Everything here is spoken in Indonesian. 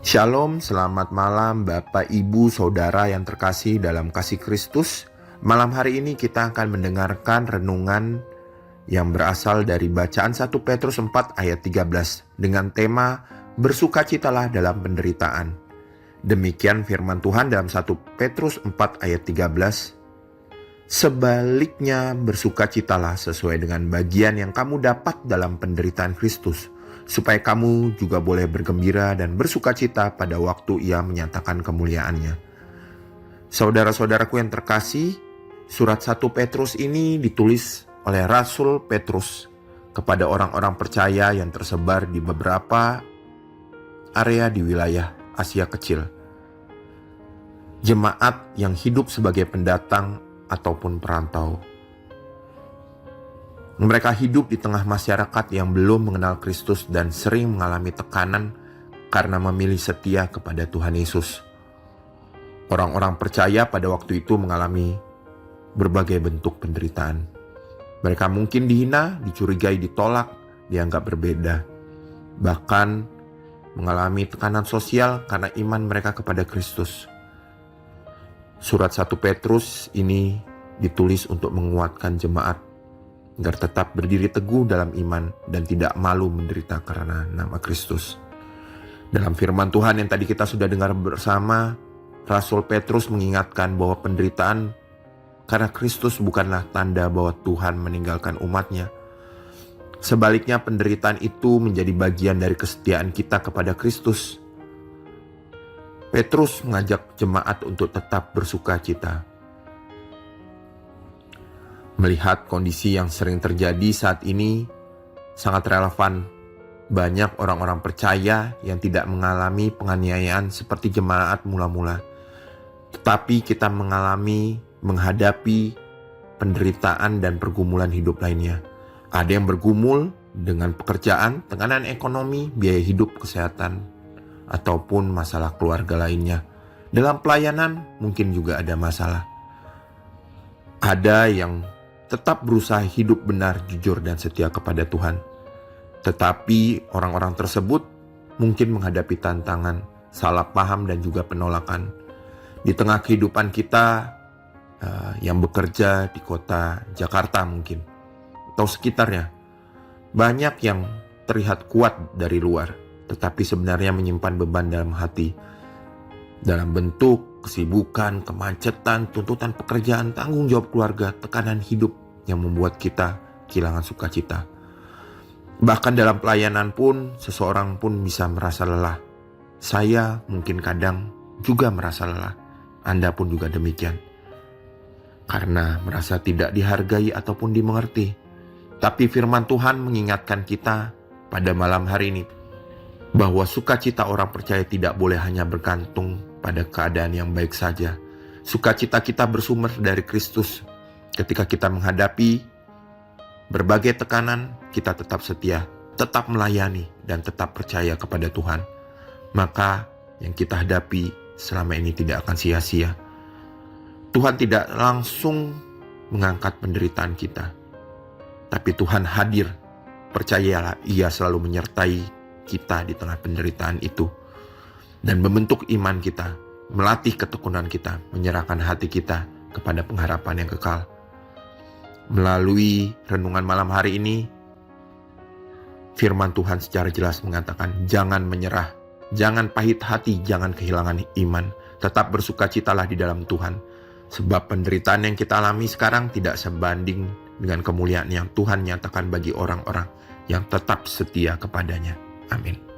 Shalom, selamat malam Bapak, Ibu, Saudara yang terkasih dalam kasih Kristus. Malam hari ini kita akan mendengarkan renungan yang berasal dari bacaan 1 Petrus 4 ayat 13 dengan tema Bersukacitalah dalam penderitaan. Demikian firman Tuhan dalam 1 Petrus 4 ayat 13. Sebaliknya bersukacitalah sesuai dengan bagian yang kamu dapat dalam penderitaan Kristus, supaya kamu juga boleh bergembira dan bersukacita pada waktu Ia menyatakan kemuliaannya. Saudara-saudaraku yang terkasih, surat 1 Petrus ini ditulis oleh Rasul Petrus kepada orang-orang percaya yang tersebar di beberapa area di wilayah Asia Kecil. Jemaat yang hidup sebagai pendatang ataupun perantau. Mereka hidup di tengah masyarakat yang belum mengenal Kristus dan sering mengalami tekanan karena memilih setia kepada Tuhan Yesus. Orang-orang percaya pada waktu itu mengalami berbagai bentuk penderitaan. Mereka mungkin dihina, dicurigai, ditolak, dianggap berbeda. Bahkan mengalami tekanan sosial karena iman mereka kepada Kristus. Surat 1 Petrus ini ditulis untuk menguatkan jemaat agar tetap berdiri teguh dalam iman dan tidak malu menderita karena nama Kristus. Dalam firman Tuhan yang tadi kita sudah dengar bersama, Rasul Petrus mengingatkan bahwa penderitaan karena Kristus bukanlah tanda bahwa Tuhan meninggalkan umatnya. Sebaliknya penderitaan itu menjadi bagian dari kesetiaan kita kepada Kristus. Petrus mengajak jemaat untuk tetap bersuka cita. Melihat kondisi yang sering terjadi saat ini sangat relevan. Banyak orang-orang percaya yang tidak mengalami penganiayaan seperti jemaat mula-mula. Tetapi kita menghadapi penderitaan dan pergumulan hidup lainnya. Ada yang bergumul dengan pekerjaan, tekanan ekonomi, biaya hidup, kesehatan, ataupun masalah keluarga lainnya. Dalam pelayanan mungkin juga ada masalah. Ada yang tetap berusaha hidup benar, jujur, dan setia kepada Tuhan. Tetapi orang-orang tersebut mungkin menghadapi tantangan, salah paham, dan juga penolakan. Di tengah kehidupan kita yang bekerja di kota Jakarta mungkin, atau sekitarnya, banyak yang terlihat kuat dari luar, tetapi sebenarnya menyimpan beban dalam hati. Dalam bentuk kesibukan, kemacetan, tuntutan pekerjaan, tanggung jawab keluarga, tekanan hidup yang membuat kita kehilangan sukacita. Bahkan dalam pelayanan pun, seseorang pun bisa merasa lelah. Saya mungkin kadang juga merasa lelah. Anda pun juga demikian. Karena merasa tidak dihargai ataupun dimengerti. Tapi firman Tuhan mengingatkan kita pada malam hari ini bahwa sukacita orang percaya tidak boleh hanya bergantung pada keadaan yang baik saja. Sukacita kita bersumber dari Kristus. Ketika kita menghadapi berbagai tekanan, kita tetap setia, tetap melayani, dan tetap percaya kepada Tuhan. Maka yang kita hadapi selama ini tidak akan sia-sia. Tuhan tidak langsung mengangkat penderitaan kita. Tapi Tuhan hadir. Percayalah, Ia selalu menyertai kita di tengah penderitaan itu. Dan membentuk iman kita, melatih ketekunan kita, menyerahkan hati kita kepada pengharapan yang kekal. Melalui renungan malam hari ini, firman Tuhan secara jelas mengatakan, jangan menyerah, jangan pahit hati, jangan kehilangan iman. Tetap bersukacitalah di dalam Tuhan. Sebab penderitaan yang kita alami sekarang tidak sebanding dengan kemuliaan yang Tuhan nyatakan bagi orang-orang yang tetap setia kepadanya. Amin.